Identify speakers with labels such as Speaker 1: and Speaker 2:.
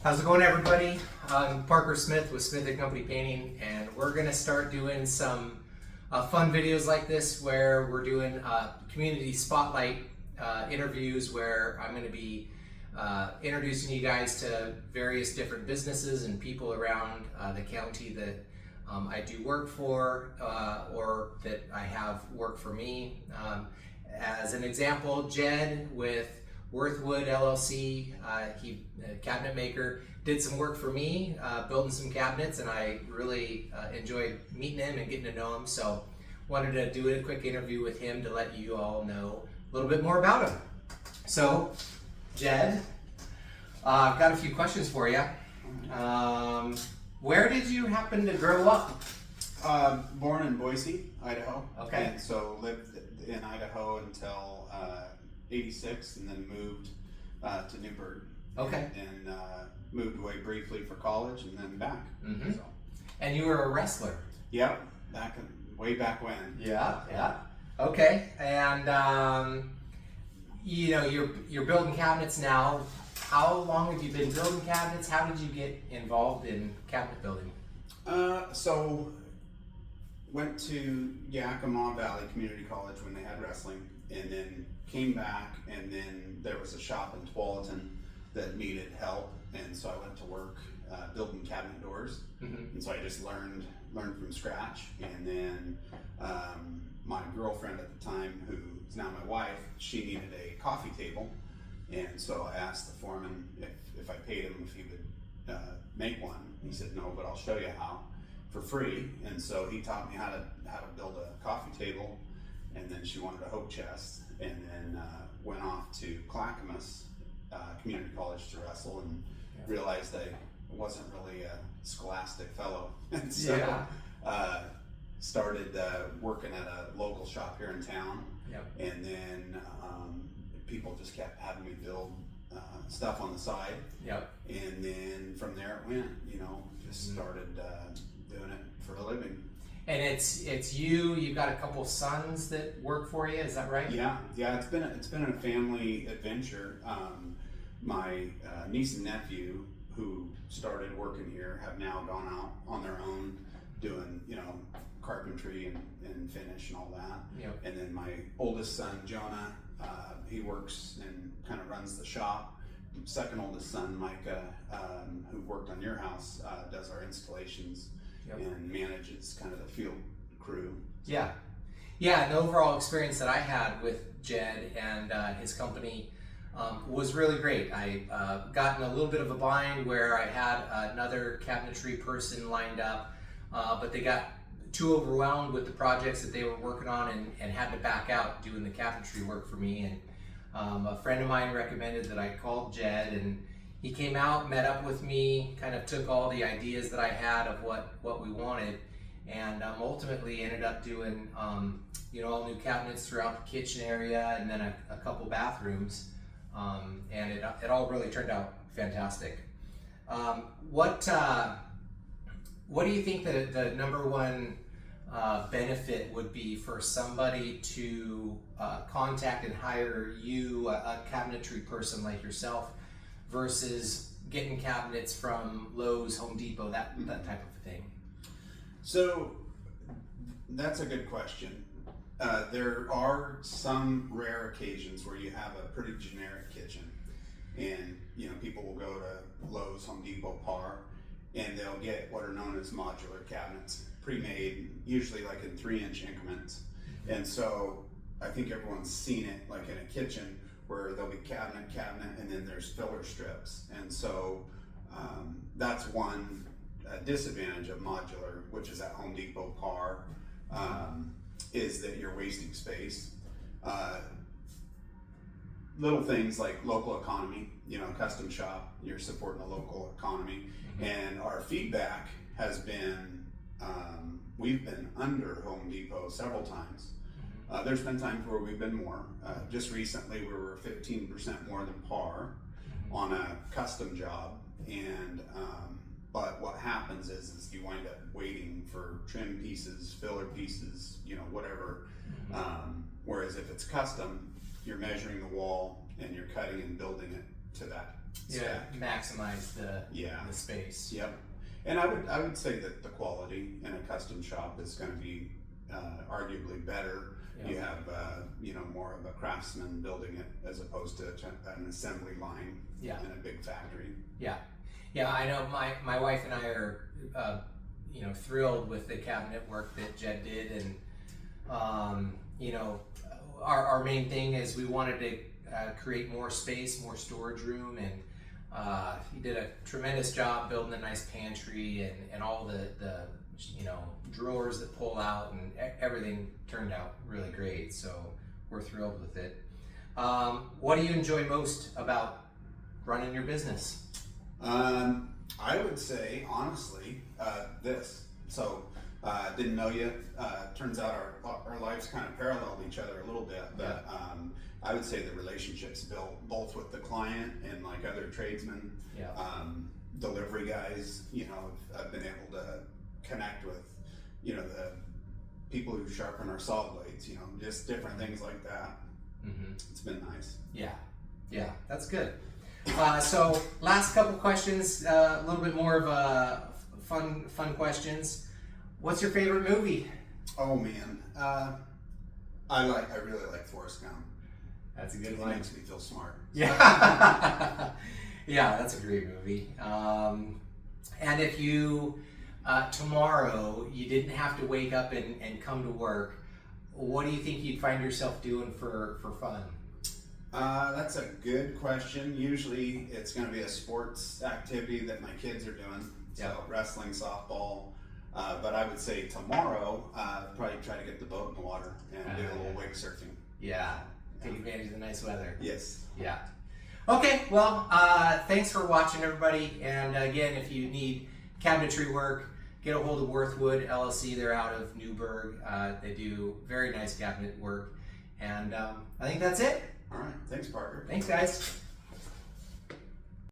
Speaker 1: How's it going, everybody? I'm Parker Smith with Smith & Company Painting, and we're going to start doing some fun videos like this where we're doing community spotlight interviews where I'm going to be introducing you guys to various different businesses and people around the county that I do work for or that I have work for me. As an example, Jed with Woodworth LLC, he cabinet maker, did some work for me, building some cabinets, and I really enjoyed meeting him and getting to know him. So wanted to do a quick interview with him to let you all know a little bit more about him. So, Jed, I've got a few questions for you. Where did you happen to grow up?
Speaker 2: Born in Boise, Idaho.
Speaker 1: Okay.
Speaker 2: And so lived in Idaho until 86, and then moved to Newburgh.
Speaker 1: Okay.
Speaker 2: And moved away briefly for college, and then back.
Speaker 1: Mm-hmm.
Speaker 2: So,
Speaker 1: And you were a wrestler?
Speaker 2: yep, way back when.
Speaker 1: Yeah. Okay. And you know, you're building cabinets now. How long have you been building cabinets? How did you get involved in cabinet building?
Speaker 2: So went to Yakima Valley Community College when they had wrestling, and then came back, and then there was a shop in Tualatin that needed help, and so I went to work building cabinet doors.
Speaker 1: Mm-hmm.
Speaker 2: And so I just learned from scratch, and then my girlfriend at the time, who is now my wife, she needed a coffee table, and so I asked the foreman if I paid him if he would make one. He said no, but I'll show you how for free. And so he taught me how to build a coffee table, and then she wanted a hope chest, and then went off to Clackamas Community College to wrestle, and realized I wasn't really a scholastic fellow, and so started working at a local shop here in town.
Speaker 1: Yep.
Speaker 2: And then people just kept having me build stuff on the side.
Speaker 1: Yep.
Speaker 2: And then from there it went, just started doing it for a living.
Speaker 1: And it's you've got a couple sons that work for you, is that right?
Speaker 2: Yeah, it's been a family adventure. My niece and nephew, who started working here, have now gone out on their own doing, carpentry and finish and all that.
Speaker 1: Yep.
Speaker 2: And then my oldest son, Jonah, he works and kind of runs the shop. Second oldest son, Micah, who worked on your house, does our installations. Yep. And manages kind of the field crew.
Speaker 1: Yeah. And the overall experience that I had with Jed and his company was really great. I got in a little bit of a bind where I had another cabinetry person lined up, but they got too overwhelmed with the projects that they were working on and had to back out doing the cabinetry work for me. And a friend of mine recommended that I called Jed, and he came out, met up with me, kind of took all the ideas that I had of what we wanted, and ultimately ended up doing all new cabinets throughout the kitchen area, and then a couple bathrooms, and it all really turned out fantastic. What do you think the number one benefit would be for somebody to contact and hire you, a cabinetry person like yourself, versus getting cabinets from Lowe's, Home Depot, that type of thing?
Speaker 2: So that's a good question. There are some rare occasions where you have a pretty generic kitchen, and people will go to Lowe's, Home Depot, Par, and they'll get what are known as modular cabinets, pre-made, usually like in 3-inch increments. And so I think everyone's seen it like in a kitchen where there'll be cabinet, and then there's filler strips. And so that's one disadvantage of modular, which is at Home Depot, Par, is that you're wasting space. Little things like local economy, custom shop, you're supporting a local economy. Mm-hmm. And our feedback has been, we've been under Home Depot several times. There's been times where we've been more. Just recently we were 15% more than Par on a custom job, and but what happens is you wind up waiting for trim pieces, filler pieces, whatever. Whereas if it's custom, you're measuring the wall and you're cutting and building it to that
Speaker 1: maximize the
Speaker 2: Yeah.
Speaker 1: the space.
Speaker 2: Yep. And I would say that the quality in a custom shop is going to be arguably better.
Speaker 1: Yeah.
Speaker 2: You have more of a craftsman building it as opposed to an assembly line
Speaker 1: Yeah.
Speaker 2: in a big factory.
Speaker 1: Yeah, I know my wife and I are thrilled with the cabinet work that Jed did, and our main thing is we wanted to create more space, more storage room, and he did a tremendous job building a nice pantry and all the drawers that pull out, and everything turned out really great. So we're thrilled with it. What do you enjoy most about running your business?
Speaker 2: I would say honestly this. So didn't know you. Turns out our lives kind of paralleled each other a little bit, but I would say the relationships built both with the client and like other tradesmen, delivery guys. I've been able to connect with the people who sharpen our saw blades. Just different things like that.
Speaker 1: Mm-hmm.
Speaker 2: It's been nice.
Speaker 1: Yeah, that's good. So last couple questions, a little bit more of fun questions. What's your favorite movie?
Speaker 2: Oh man, I really like Forrest Gump.
Speaker 1: That's a good
Speaker 2: It
Speaker 1: one.
Speaker 2: makes me feel smart.
Speaker 1: Yeah, yeah, that's a great movie. And if you tomorrow you didn't have to wake up and come to work, what do you think you'd find yourself doing for fun?
Speaker 2: That's a good question. Usually it's going to be a sports activity that my kids are doing. So wrestling, softball. But I would say tomorrow, probably try to get the boat in the water and do a little wake surfing.
Speaker 1: Yeah, take advantage of the nice weather.
Speaker 2: Yes.
Speaker 1: Yeah. Okay, well, thanks for watching, everybody. And again, if you need cabinetry work, get a hold of Woodworth LLC. They're out of Newburgh. They do very nice cabinet work. And I think that's it.
Speaker 2: All right. Thanks, Parker.
Speaker 1: Thanks, guys.